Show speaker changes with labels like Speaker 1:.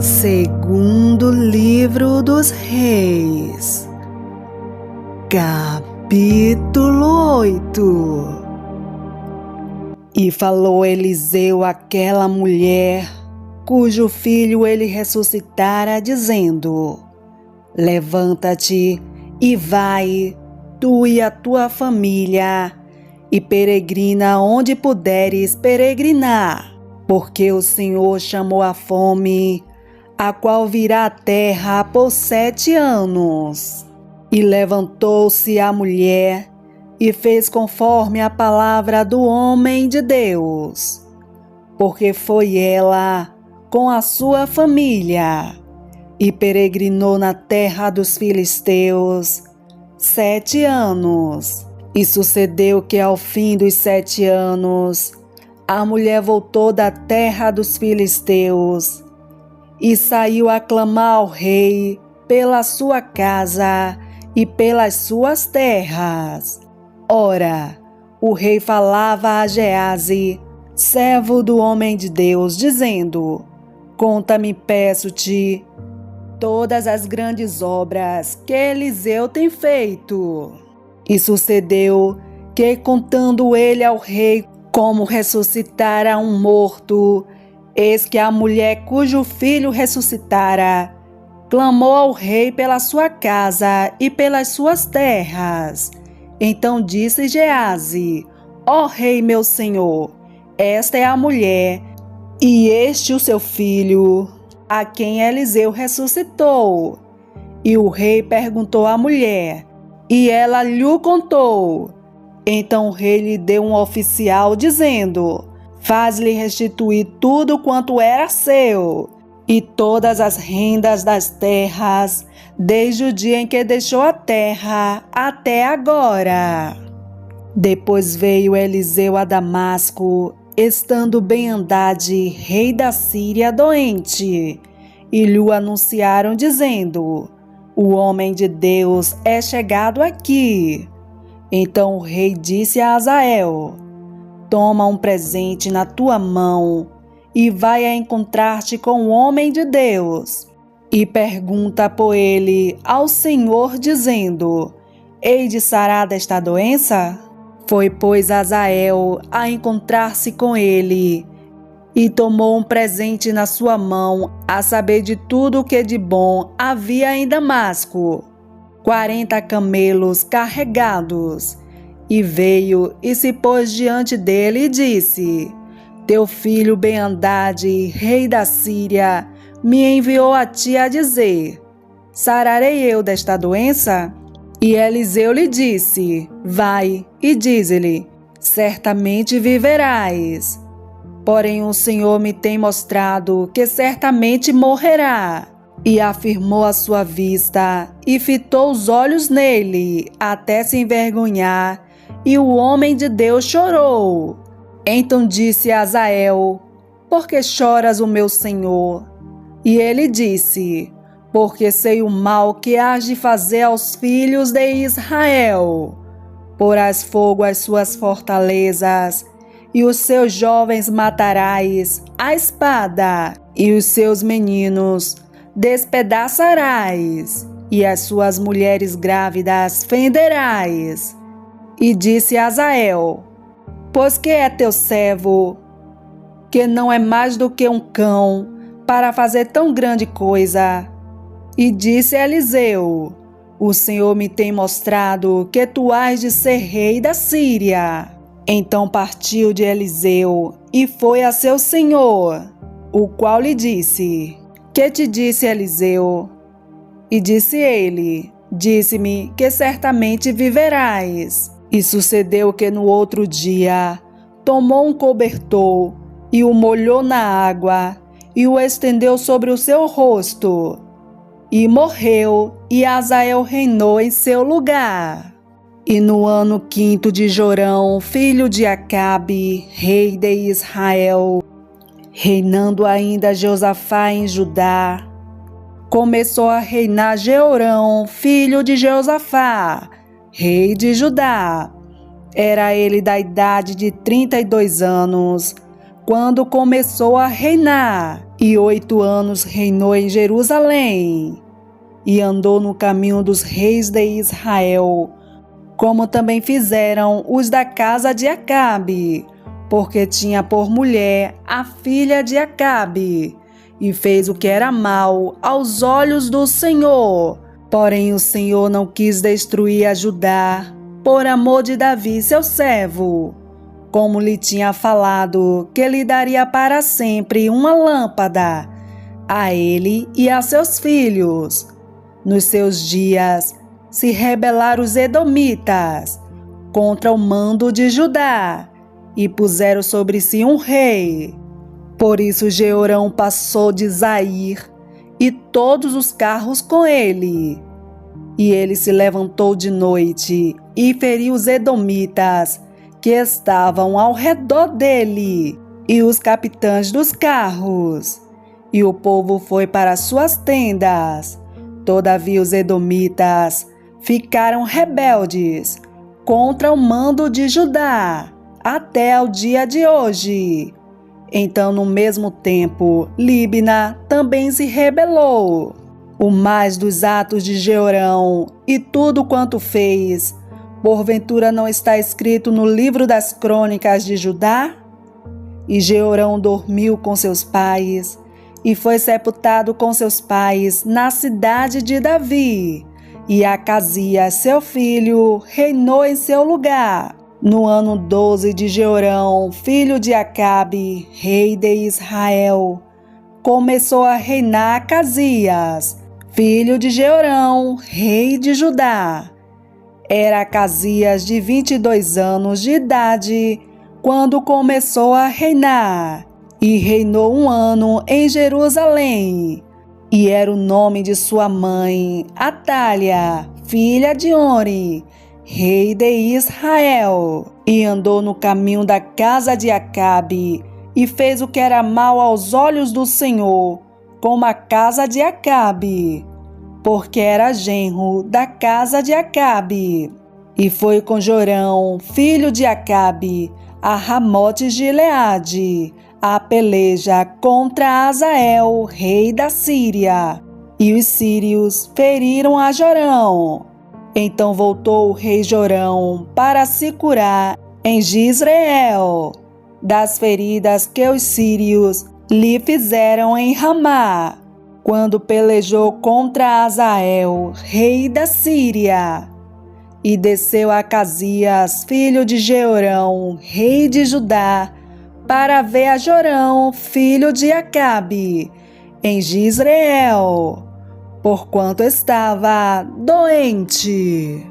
Speaker 1: Segundo livro dos Reis, capítulo 8. E falou Eliseu àquela mulher, cujo filho ele ressuscitara, dizendo: Levanta-te e vai, tu e a tua família, e peregrina onde puderes peregrinar, porque o Senhor chamou a fome, a qual virá à terra por 7 anos. E levantou-se a mulher e fez conforme a palavra do homem de Deus, porque foi ela com a sua família e peregrinou na terra dos filisteus 7 anos. E sucedeu que ao fim dos 7 anos, a mulher voltou da terra dos filisteus e saiu a clamar ao rei pela sua casa e pelas suas terras. Ora, o rei falava a Geazi, servo do homem de Deus, dizendo: Conta-me, peço-te, todas as grandes obras que Eliseu tem feito. E sucedeu que, contando ele ao rei como ressuscitara um morto, eis que a mulher cujo filho ressuscitara clamou ao rei pela sua casa e pelas suas terras. Então disse Geazi: Ó rei meu senhor, esta é a mulher, e este o seu filho, a quem Eliseu ressuscitou. E o rei perguntou à mulher, e ela lhe contou. Então o rei lhe deu um oficial, dizendo: Faz-lhe restituir tudo quanto era seu, e todas as rendas das terras, desde o dia em que deixou a terra até agora. Depois veio Eliseu a Damasco, estando Ben-Hadad, rei da Síria, doente, e lhe anunciaram, dizendo: O homem de Deus é chegado aqui. Então o rei disse a Hazael: Toma um presente na tua mão e vai a encontrar-te com o homem de Deus, e pergunta por ele ao Senhor, dizendo: Hei de sarar desta doença? Foi, pois, Hazael a encontrar-se com ele, e tomou um presente na sua mão, a saber de tudo o que de bom havia em Damasco, 40 camelos carregados. E veio e se pôs diante dele e disse: Teu filho Ben-Hadad, rei da Síria, me enviou a ti a dizer: Sararei eu desta doença? E Eliseu lhe disse: Vai e dize-lhe: Certamente viverás. Porém o Senhor me tem mostrado que certamente morrerá. E afirmou a sua vista e fitou os olhos nele, até se envergonhar, e o homem de Deus chorou. Então disse a Hazael: Por que choras, o meu senhor? E ele disse: Porque sei o mal que hás de fazer aos filhos de Israel. Porás fogo às suas fortalezas, e os seus jovens matarás à espada, e os seus meninos despedaçarás, e as suas mulheres grávidas fenderás. E disse a Hazael: Pois que é teu servo, que não é mais do que um cão, para fazer tão grande coisa? E disse a Eliseu: O Senhor me tem mostrado que tu hás de ser rei da Síria. Então partiu de Eliseu e foi a seu senhor, o qual lhe disse: Que te disse Eliseu? E disse ele: Disse-me que certamente viverás. E sucedeu que no outro dia tomou um cobertor e o molhou na água e o estendeu sobre o seu rosto. E morreu, e Hazael reinou em seu lugar. E no ano 5º de Jorão, filho de Acabe, rei de Israel, reinando ainda Josafá em Judá, começou a reinar Jeorão, filho de Josafá, rei de Judá. Era ele da idade de 32 anos, quando começou a reinar, e 8 anos reinou em Jerusalém, e andou no caminho dos reis de Israel, como também fizeram os da casa de Acabe, porque tinha por mulher a filha de Acabe, e fez o que era mal aos olhos do Senhor. Porém o Senhor não quis destruir a Judá, por amor de Davi seu servo, como lhe tinha falado que lhe daria para sempre uma lâmpada, a ele e a seus filhos. Nos seus dias se rebelaram os edomitas contra o mando de Judá, e puseram sobre si um rei. Por isso Jeorão passou de Zair, e todos os carros com ele. E ele se levantou de noite e feriu os edomitas que estavam ao redor dele, e os capitães dos carros. E o povo foi para suas tendas. Todavia os edomitas ficaram rebeldes contra o mando de Judá, até ao dia de hoje. Então, no mesmo tempo, Líbna também se rebelou. O mais dos atos de Jeorão e tudo quanto fez, porventura não está escrito no livro das crônicas de Judá? E Jeorão dormiu com seus pais, e foi sepultado com seus pais na cidade de Davi. E Acasias, seu filho, reinou em seu lugar. No ano 12 de Jeorão, filho de Acabe, rei de Israel, começou a reinar Acasias, filho de Jeorão, rei de Judá. Era Acasias de 22 anos de idade quando começou a reinar, e reinou 1 ano em Jerusalém. E era o nome de sua mãe, Atália, filha de Onri, rei de Israel. E andou no caminho da casa de Acabe, e fez o que era mal aos olhos do Senhor, como a casa de Acabe, porque era genro da casa de Acabe. E foi com Jorão, filho de Acabe, a Ramote-Gileade, a peleja contra Azael, rei da Síria. E os sírios feriram a Jorão. Então voltou o rei Jorão para se curar em Jizreel das feridas que os sírios lhe fizeram em Ramá, quando pelejou contra Azael, rei da Síria. E desceu Acasias, filho de Jeorão, rei de Judá, para ver a Jorão, filho de Acabe, em Jizreel, porquanto estava doente.